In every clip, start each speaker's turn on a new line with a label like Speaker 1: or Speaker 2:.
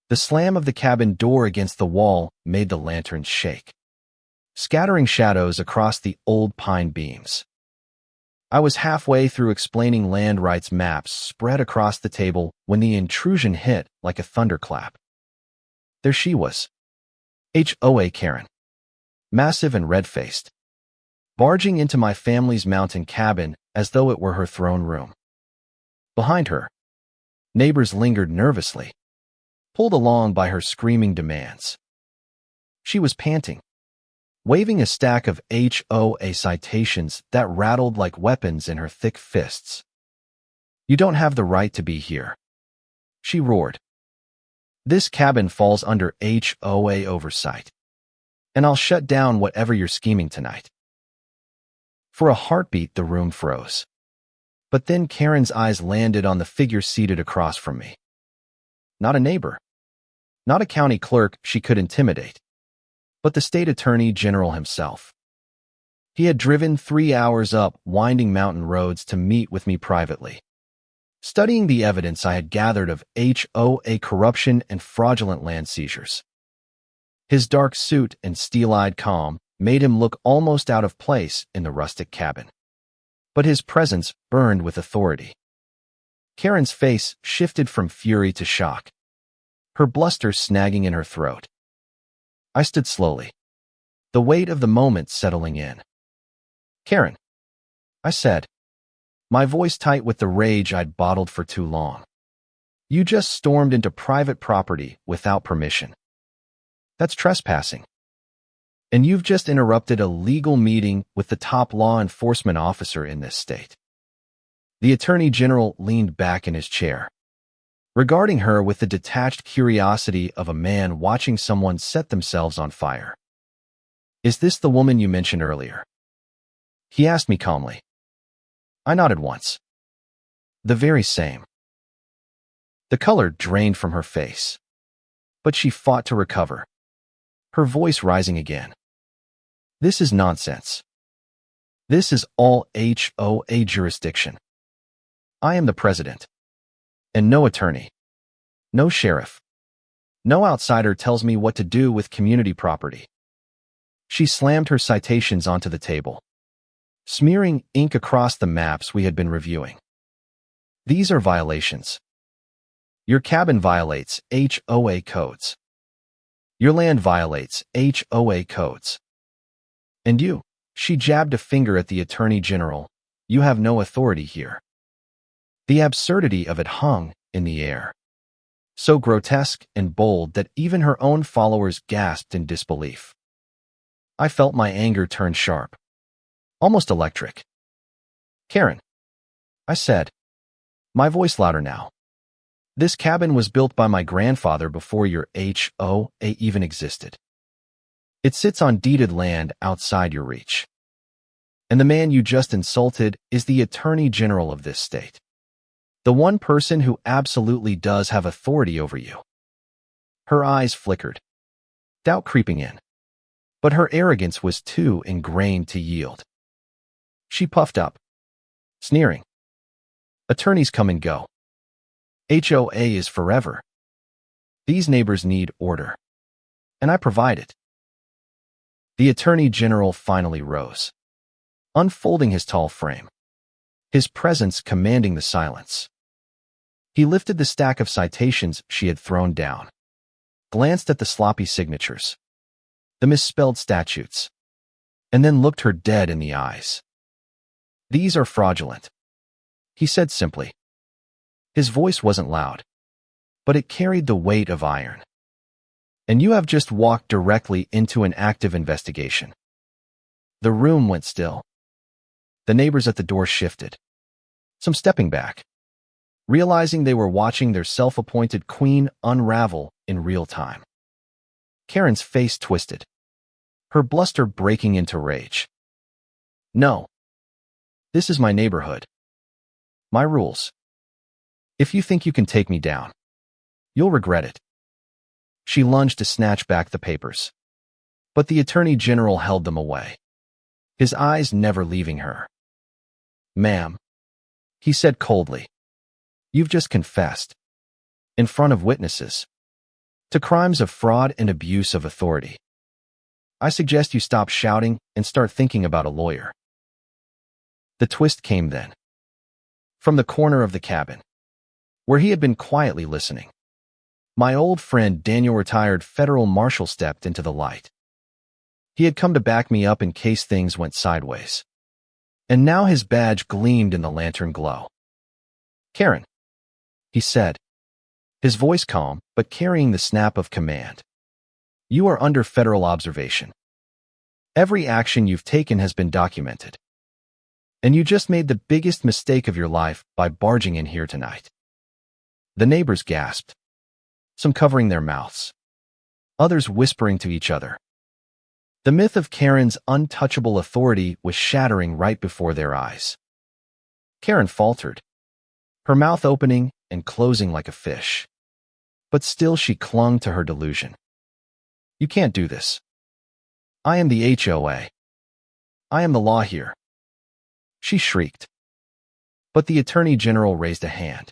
Speaker 1: The slam of the cabin door against the wall made the lanterns shake, scattering shadows across the old pine beams. I was halfway through explaining land rights maps spread across the table when the intrusion hit like a thunderclap. There she was, HOA Karen, massive and red-faced, barging into my family's mountain cabin as though it were her throne room. Behind her, neighbors lingered nervously, pulled along by her screaming demands. She was panting, waving a stack of HOA citations that rattled like weapons in her thick fists. "You don't have the right to be here," she roared. "This cabin falls under HOA oversight, and I'll shut down whatever you're scheming tonight." For a heartbeat, the room froze. But then Karen's eyes landed on the figure seated across from me. Not a neighbor, not a county clerk she could intimidate, but the state attorney general himself. He had driven 3 hours up winding mountain roads to meet with me privately, studying the evidence I had gathered of HOA corruption and fraudulent land seizures. His dark suit and steel-eyed calm made him look almost out of place in the rustic cabin, but his presence burned with authority. Karen's face shifted from fury to shock, her bluster snagging in her throat. I stood slowly, the weight of the moment settling in. "Karen," I said, my voice tight with the rage I'd bottled for too long. "You just stormed into private property without permission. That's trespassing. And you've just interrupted a legal meeting with the top law enforcement officer in this state." The Attorney General leaned back in his chair, regarding her with the detached curiosity of a man watching someone set themselves on fire. "Is this the woman you mentioned earlier?" he asked me calmly. I nodded once. "The very same." The color drained from her face, but she fought to recover, her voice rising again. "This is nonsense. This is all HOA jurisdiction. I am the president, and no attorney, no sheriff, no outsider tells me what to do with community property." She slammed her citations onto the table, smearing ink across the maps we had been reviewing. "These are violations. Your cabin violates HOA codes. Your land violates HOA codes. And you," she jabbed a finger at the Attorney General, "you have no authority here." The absurdity of it hung in the air, so grotesque and bold that even her own followers gasped in disbelief. I felt my anger turn sharp, almost electric. "Karen," I said, my voice louder now, "this cabin was built by my grandfather before your HOA even existed. It sits on deeded land outside your reach. And the man you just insulted is the Attorney General of this state, the one person who absolutely does have authority over you." Her eyes flickered, doubt creeping in, but her arrogance was too ingrained to yield. She puffed up, sneering. "Attorneys come and go. HOA is forever. These neighbors need order, and I provide it." The Attorney General finally rose, unfolding his tall frame, his presence commanding the silence. He lifted the stack of citations she had thrown down, glanced at the sloppy signatures, the misspelled statutes, and then looked her dead in the eyes. "These are fraudulent," he said simply. His voice wasn't loud, but it carried the weight of iron. "And you have just walked directly into an active investigation." The room went still. The neighbors at the door shifted, some stepping back, realizing they were watching their self-appointed queen unravel in real time. Karen's face twisted, her bluster breaking into rage. "No. This is my neighborhood. My rules. If you think you can take me down, you'll regret it." She lunged to snatch back the papers, but the Attorney General held them away, his eyes never leaving her. "Ma'am," he said coldly, "you've just confessed, in front of witnesses, to crimes of fraud and abuse of authority. I suggest you stop shouting and start thinking about a lawyer. The twist came then. From the corner of the cabin, where he had been quietly listening, my old friend Daniel, retired federal marshal, stepped into the light. He had come to back me up in case things went sideways. And now his badge gleamed in the lantern glow. "Karen," he said, his voice calm but carrying the snap of command. "You are under federal observation. Every action you've taken has been documented. And you just made the biggest mistake of your life by barging in here tonight." The neighbors gasped, some covering their mouths, others whispering to each other. The myth of Karen's untouchable authority was shattering right before their eyes. Karen faltered, her mouth opening and closing like a fish. But still she clung to her delusion. "You can't do this. I am the HOA. I am the law here," she shrieked. But the Attorney General raised a hand,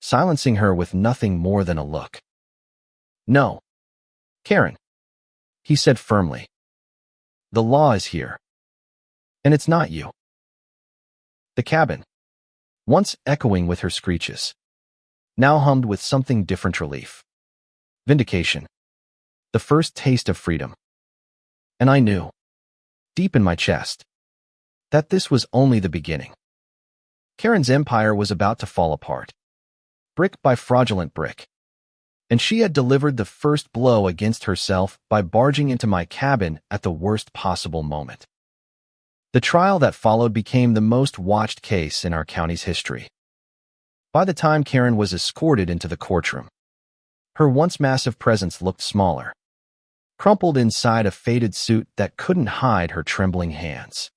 Speaker 1: silencing her with nothing more than a look. "No, Karen," he said firmly. "The law is here. And it's not you." The cabin, once echoing with her screeches, now hummed with something different: relief, vindication, the first taste of freedom. And I knew, deep in my chest, that this was only the beginning. Karen's empire was about to fall apart, brick by fraudulent brick. And she had delivered the first blow against herself by barging into my cabin at the worst possible moment. The trial that followed became the most watched case in our county's history. By the time Karen was escorted into the courtroom, her once massive presence looked smaller, crumpled inside a faded suit that couldn't hide her trembling hands.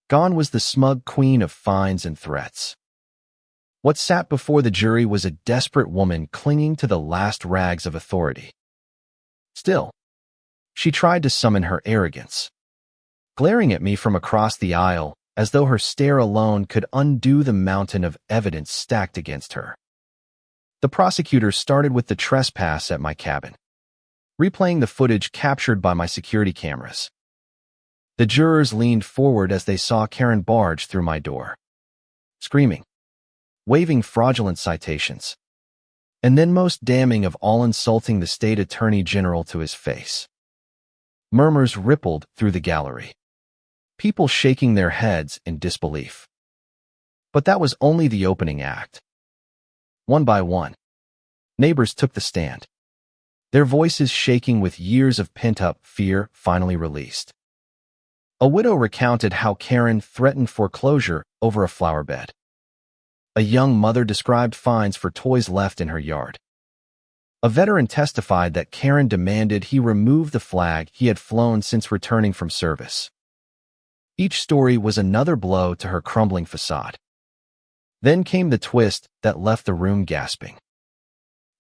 Speaker 1: Gone was the smug queen of fines and threats. What sat before the jury was a desperate woman clinging to the last rags of authority. Still, she tried to summon her arrogance, glaring at me from across the aisle as though her stare alone could undo the mountain of evidence stacked against her. The prosecutor started with the trespass at my cabin, replaying the footage captured by my security cameras. The jurors leaned forward as they saw Karen barge through my door, screaming, waving fraudulent citations, and then most damning of all, insulting the state attorney general to his face. Murmurs rippled through the gallery, people shaking their heads in disbelief. But that was only the opening act. One by one, neighbors took the stand, their voices shaking with years of pent-up fear finally released. A widow recounted how Karen threatened foreclosure over a flower bed. A young mother described fines for toys left in her yard. A veteran testified that Karen demanded he remove the flag he had flown since returning from service. Each story was another blow to her crumbling facade. Then came the twist that left the room gasping.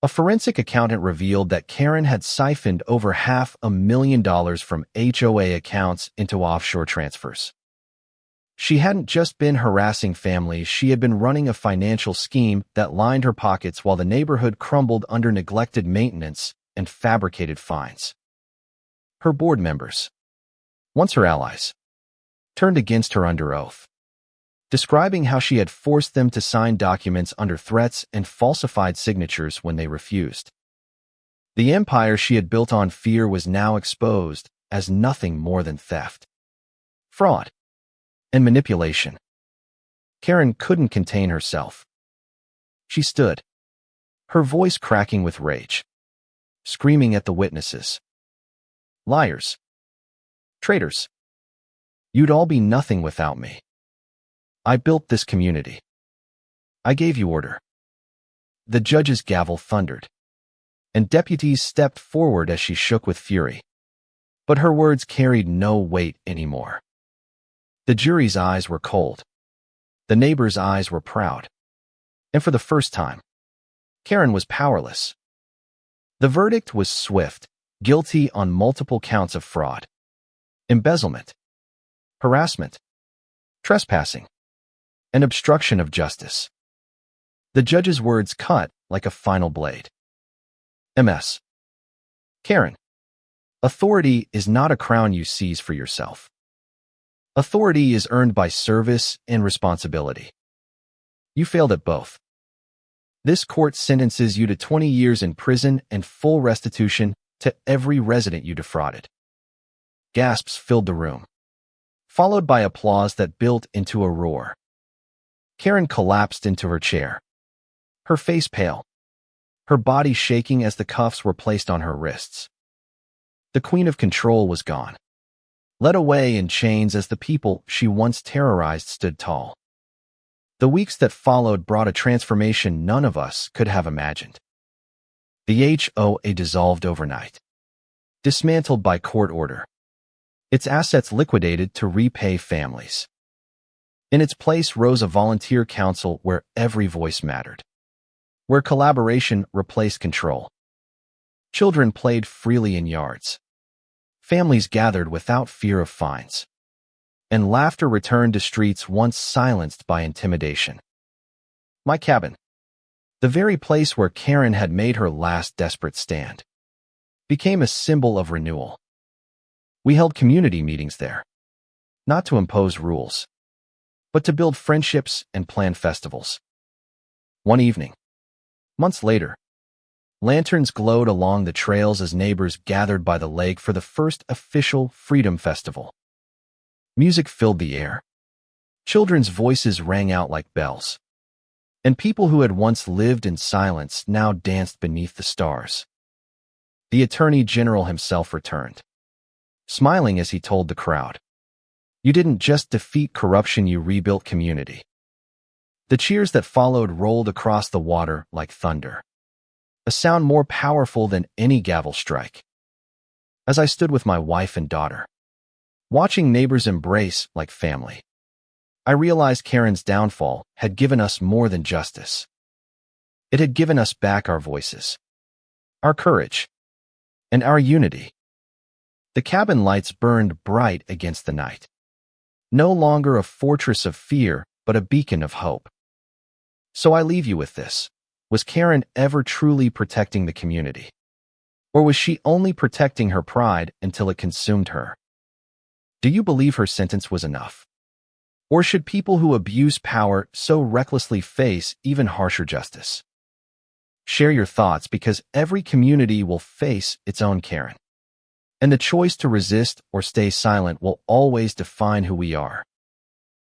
Speaker 1: A forensic accountant revealed that Karen had siphoned over $500,000 from HOA accounts into offshore transfers. She hadn't just been harassing families, she had been running a financial scheme that lined her pockets while the neighborhood crumbled under neglected maintenance and fabricated fines. Her board members, once her allies, turned against her under oath, describing how she had forced them to sign documents under threats and falsified signatures when they refused. The empire she had built on fear was now exposed as nothing more than theft, fraud, and manipulation. Karen couldn't contain herself. She stood, her voice cracking with rage, screaming at the witnesses. "Liars. Traitors. You'd all be nothing without me. I built this community. I gave you order." The judge's gavel thundered, and deputies stepped forward as she shook with fury. But her words carried no weight anymore. The jury's eyes were cold. The neighbors' eyes were proud. And for the first time, Karen was powerless. The verdict was swift, guilty on multiple counts of fraud, embezzlement, harassment, trespassing, and obstruction of justice. The judge's words cut like a final blade. MS. Karen, authority is not a crown you seize for yourself. Authority is earned by service and responsibility. You failed at both. This court sentences you to 20 years in prison and full restitution to every resident you defrauded. Gasps filled the room, followed by applause that built into a roar. Karen collapsed into her chair, her face pale, her body shaking as the cuffs were placed on her wrists. The queen of control was gone, led away in chains as the people she once terrorized stood tall. The weeks that followed brought a transformation none of us could have imagined. The HOA dissolved overnight, dismantled by court order, its assets liquidated to repay families. In its place rose a volunteer council where every voice mattered, where collaboration replaced control. Children played freely in yards. Families gathered without fear of fines, and laughter returned to streets once silenced by intimidation. My cabin, the very place where Karen had made her last desperate stand, became a symbol of renewal. We held community meetings there, not to impose rules, but to build friendships and plan festivals. One evening, months later, lanterns glowed along the trails as neighbors gathered by the lake for the first official Freedom Festival. Music filled the air. Children's voices rang out like bells, and people who had once lived in silence now danced beneath the stars. The Attorney General himself returned, smiling as he told the crowd, "You didn't just defeat corruption, you rebuilt community." The cheers that followed rolled across the water like thunder, a sound more powerful than any gavel strike. As I stood with my wife and daughter, watching neighbors embrace like family, I realized Karen's downfall had given us more than justice. It had given us back our voices, our courage, and our unity. The cabin lights burned bright against the night, no longer a fortress of fear, but a beacon of hope. So I leave you with this. Was Karen ever truly protecting the community? Or was she only protecting her pride until it consumed her? Do you believe her sentence was enough? Or should people who abuse power so recklessly face even harsher justice? Share your thoughts, because every community will face its own Karen, and the choice to resist or stay silent will always define who we are.